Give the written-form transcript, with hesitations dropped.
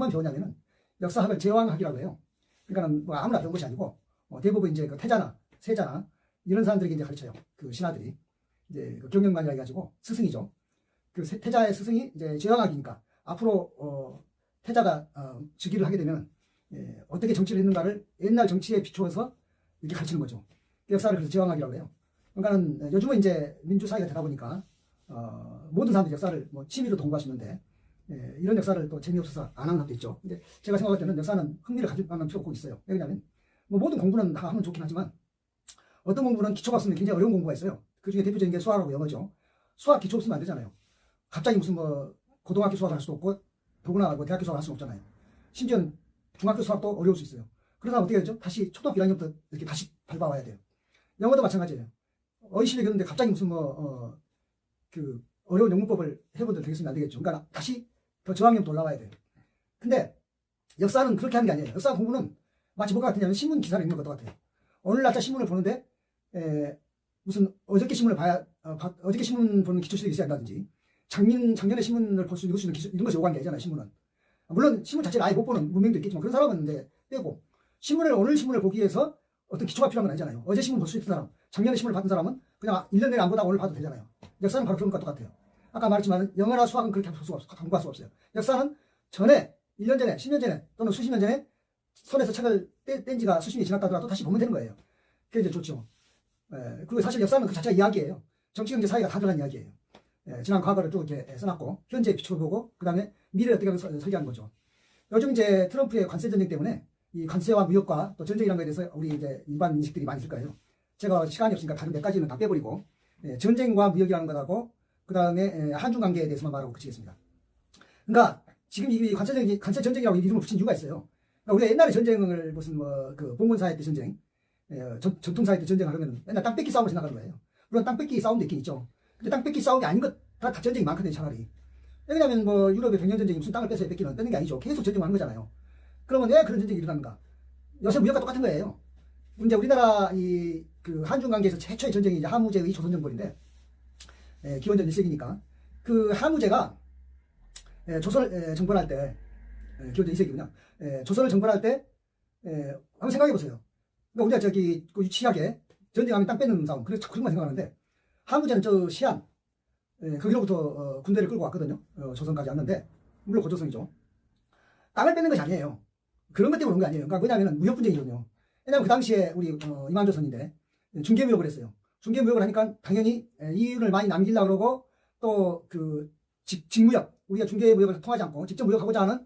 누구만 배웠냐면은 역사학을 제왕학이라고 해요. 그러니까는 뭐 아무나 배운 것이 아니고 대부분 이제 그 태자나 세자나 이런 사람들에게 이제 가르쳐요. 그 신하들이 이제 그 경영관이라 해가지고 스승이죠. 그 태자의 스승이 이제 제왕학이니까 앞으로 태자가 즉위를 하게 되면 어떻게 정치를 했는가를 옛날 정치에 비추어서 이렇게 가르치는 거죠. 역사를 그래서 제왕학이라고 해요. 그러니까는 요즘은 이제 민주 사회가 되다 보니까 모든 사람들이 역사를 뭐 취미로 공부할 수 있는데 이런 역사를 또 재미없어서 안 하는 사람도 있죠. 근데 제가 생각할 때는 역사는 흥미를 가질 만한 필요가 꼭 있어요. 왜냐하면 뭐 모든 공부는 다 하면 좋긴 하지만 어떤 공부는 기초가 없으면 굉장히 어려운 공부가 있어요. 그 중에 대표적인 게 수학하고 영어죠. 수학 기초 없으면 안 되잖아요. 갑자기 무슨 뭐 고등학교 수학을 할 수도 없고 더구나 뭐 대학교 수학을 할 수는 없잖아요. 심지어는 중학교 수학도 어려울 수 있어요. 그러다 어떻게 되죠? 다시 초등학교 1학년부터 이렇게 다시 밟아와야 돼요. 영어도 마찬가지예요. 어휘 실력이었는데 갑자기 무슨 그 어려운 영문법을 해본들 되겠으면 안 되겠죠. 그러니까 다시 더 저학년부터 올라와야 돼요. 근데 역사는 그렇게 하는 게 아니에요. 역사 공부는 마치 뭐가 같으냐면 신문 기사를 읽는 것도 같아요. 오늘 날짜 신문을 보는데 무슨 어저께 신문을 봐야 어저께 신문 보는 기초 실력이 있어야 한다든지 작년에 신문을 볼 수 읽을 수 있는 이런 것이 요구하는 게 아니잖아요. 신문은 물론 신문 자체를 아예 못 보는 문맹도 있겠지만 그런 사람은 이제 빼고 오늘 신문을 보기 위해서 어떤 기초가 필요한 건 아니잖아요. 어제 신문 볼 수 있는 사람, 작년에 신문을 받은 사람은 그냥 1년 내내 안 보다가 오늘 봐도 되잖아요. 역사는 바로 그런 것과 똑같아요. 아까 말했지만 영어나 수학은 그렇게 공부할 수가 없어요. 역사는 전에 1년 전에 10년 전에 또는 수십 년 전에 손에서 책을 뗀 지가 수십 년이 지났다 하더라도 다시 보면 되는 거예요. 그게 이제 좋죠. 그리고 사실 역사는 그 자체가 이야기예요. 정치, 경제, 사회가 다 들어간 이야기예요. 지난 과거를 쭉 이렇게 써놨고 현재에 비춰보고 그 다음에 미래를 어떻게 설계하는 거죠. 요즘 이제 트럼프의 관세 전쟁 때문에 이 관세와 무역과 또 전쟁이라는 것에 대해서 우리 이제 일반 인식들이 많이 있을 거예요. 제가 시간이 없으니까 다른 몇 가지는 다 빼버리고 전쟁과 무역이라는 것하고 그 다음에 한중 관계에 대해서만 말하고 그치겠습니다. 그러니까 지금 이 관세 전쟁이라고 이름을 붙인 이유가 있어요. 그러니까 우리가 옛날에 전쟁을 무슨 그 봉건사회 때 전쟁, 전통사회 때 전쟁 하려면 맨날 땅 뺏기 싸움을 생각하는 거예요. 물론 땅 뺏기 싸움도 있긴 있죠. 근데 땅 뺏기 싸움이 아닌 것 다 전쟁이 많거든요, 차라리. 왜냐하면 뭐 유럽의 백년 전쟁이 무슨 땅을 뺏어야 뺏는 게 아니죠. 계속 전쟁하는 거잖아요. 그러면 왜 그런 전쟁이 일어나는가? 요새 무역과 똑같은 거예요. 이제 우리나라 그 한중 관계에서 최초의 전쟁이 이제 하무제의 조선정벌인데 기원전 1세기니까 그 하무제가 조선을 정벌할 때 기원전 2세기군요. 조선을 정벌할 때 한번 생각해 보세요. 그러니까 우리가 저기 그 유치하게 전쟁하면 땅 뺏는 싸움 그런 것만 생각하는데 하무제는 저 시안 거기로부터 군대를 끌고 왔거든요. 조선까지 왔는데 물론 고조선이죠. 땅을 뺏는 것이 아니에요. 그런 것 때문에 온 게 아니에요. 그러니까 뭐냐면 무역 분쟁이거든요. 왜냐하면 그 당시에 우리 이만조선인데 중개무역을 했어요. 중개무역을 하니까 당연히 이윤을 많이 남기려고 그러고 또 그 직무역 우리가 중개무역을 통하지 않고 직접 무역하고자 하는